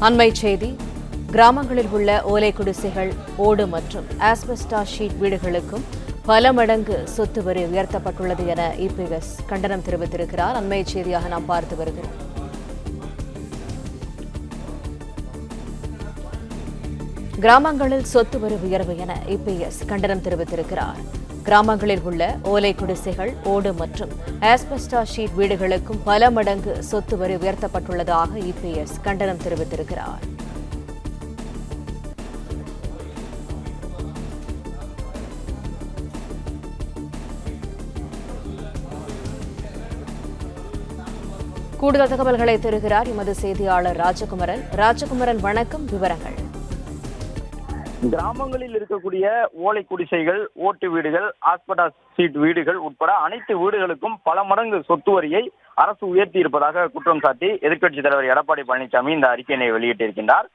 அண்மை செய்தி. கிராமங்களில் உள்ள ஓலை குடிசைகள், ஓடு மற்றும் ஆஸ்பெஸ்டாஸ் ஷீட் வீடுகளுக்கும் பல மடங்கு சொத்து வரி உயர்த்தப்பட்டுள்ளது என இபிஎஸ் கண்டனம் தெரிவித்திருக்கிறார். அண்மை செய்தியாக நாம் பார்த்து வருகிறோம். கிராமங்களில் சொத்து வரி உயர்வு என இபிஎஸ் கண்டனம் தெரிவித்திருக்கிறார். கிராமங்களில் உள்ள ஓலை குடிசைகள், ஓடு மற்றும் ஆஸ்பெஸ்டாஸ் ஷீட் வீடுகளுக்கும் பல மடங்கு சொத்து வரி உயர்த்தப்பட்டுள்ளதாக இபிஎஸ் கண்டனம் தெரிவித்திருக்கிறார். கூடுதல் தகவல்களை தருகிறார் எமது செய்தியாளர் ராஜகுமரன். ராஜகுமரன், வணக்கம். விவரங்கள். கிராமங்களில் இருக்கக்கூடிய ஓலை குடிசைகள், ஓட்டு வீடுகள், ஆஸ்பெஸ்டாஸ் ஷீட் வீடுகள் உட்பட அனைத்து வீடுகளுக்கும் பல மடங்கு சொத்து வரியை அரசு உயர்த்தி இருப்பதாக குற்றம் சாட்டி எதிர்க்கட்சித் தலைவர் எடப்பாடி பழனிசாமி இந்த அறிக்கையினை வெளியிட்டிருக்கின்றார்.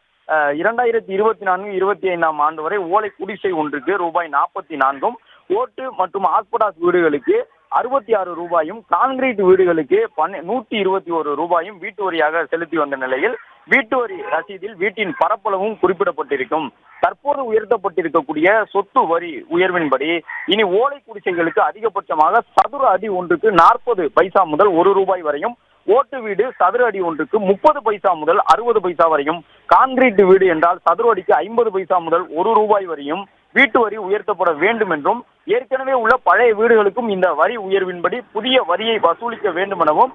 2024-25 ஆண்டு வரை ஓலை குடிசை ஒன்றுக்கு ரூபாய் 44, ஓட்டு மற்றும் ஆஸ்பெஸ்டாஸ் வீடுகளுக்கு 66 ரூபாயும், கான்கிரீட் வீடுகளுக்கு 121 ரூபாயும் வீட்டு வரியாக செலுத்தி வந்த நிலையில் வீட்டு வரி ரசீதில் வீட்டின் பரப்பளவும் குறிப்பிடப்பட்டிருக்கும். தற்போது உயர்த்தப்பட்டிருக்கக்கூடிய சொத்து வரி உயர்வின்படி இனி ஓலை குடிசைகளுக்கு அதிகபட்சமாக சதுர அடி ஒன்றுக்கு 40 பைசா முதல் 1 ரூபாய் வரையும், ஓட்டு வீடு சதுர அடி ஒன்றுக்கு 30 பைசா முதல் 60 பைசா வரையும், கான்கிரீட் வீடு என்றால் சதுர அடிக்கு 50 பைசா முதல் 1 ரூபாய் வரையும் வீட்டு வரி உயர்த்தப்பட வேண்டும் என்றும், ஏற்கனவே உள்ள பழைய வீடுகளுக்கும் இந்த வரி உயர்வின்படி புதிய வரியை வசூலிக்க வேண்டும் எனவும்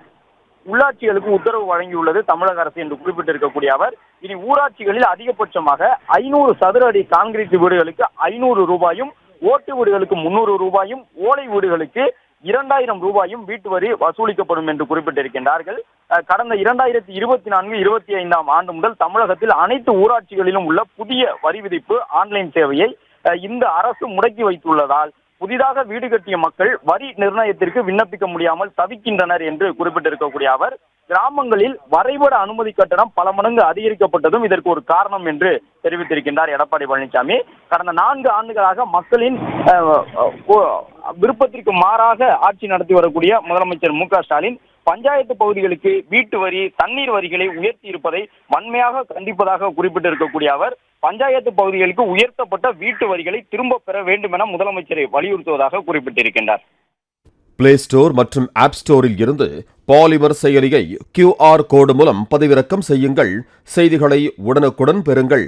உள்ளாட்சிகளுக்கு உத்தரவு வழங்கியுள்ளது தமிழக அரசு என்று குறிப்பிட்டிருக்கக்கூடிய அவர், இனி ஊராட்சிகளில் அதிகபட்சமாக 500 சதுர அடி கான்கிரீட் வீடுகளுக்கு 500 ரூபாயும், ஓட்டு வீடுகளுக்கு 300 ரூபாயும், ஓலை வீடுகளுக்கு 2000 ரூபாயும் வீட்டு வரி வசூலிக்கப்படும் என்று குறிப்பிட்டிருக்கின்றார்கள். கடந்த 2024-25 ஆண்டு முதல் தமிழகத்தில் அனைத்து ஊராட்சிகளிலும் உள்ள புதிய வரி விதிப்பு ஆன்லைன் சேவையை இந்த அரசு முடக்கி வைத்துள்ளதால் புதிதாக வீடு கட்டிய மக்கள் வரி நிர்ணயத்திற்கு விண்ணப்பிக்க முடியாமல் தவிக்கின்றனர் என்று குறிப்பிட்டிருக்கக்கூடிய அவர், கிராமங்களில் வரைபட அனுமதி கட்டணம் பல மடங்கு அதிகரிக்கப்பட்டதும் இதற்கு ஒரு காரணம் என்று தெரிவித்திருக்கின்றார் எடப்பாடி பழனிசாமி. கடந்த 4 ஆண்டுகளாக மக்களின் விருப்பத்திற்கு மாறாக ஆட்சி நடத்தி வரக்கூடிய முதலமைச்சர் மு க ஸ்டாலின் பஞ்சாயத்து பகுதிகளுக்கு வீட்டு வரி, தண்ணீர் வரிகளை உயர்த்தி இருப்பதை வன்மையாக கண்டிப்பதாக குறிப்பிட்டிருக்கக்கூடிய அவர், பஞ்சாயத்து பகுதிகளுக்கு உயர்த்தப்பட்ட வீட்டு வரிகளை திரும்ப பெற வேண்டும் என முதலமைச்சரை வலியுறுத்துவதாக குறிப்பிட்டிருக்கின்றார். பிளே ஸ்டோர் மற்றும் ஆப் ஸ்டோரில் இருந்து பாலிமர் செயலியை QR கோடு மூலம் பதிவிறக்கம் செய்யுங்கள். செய்திகளை உடனுக்குடன் பெறுங்கள்.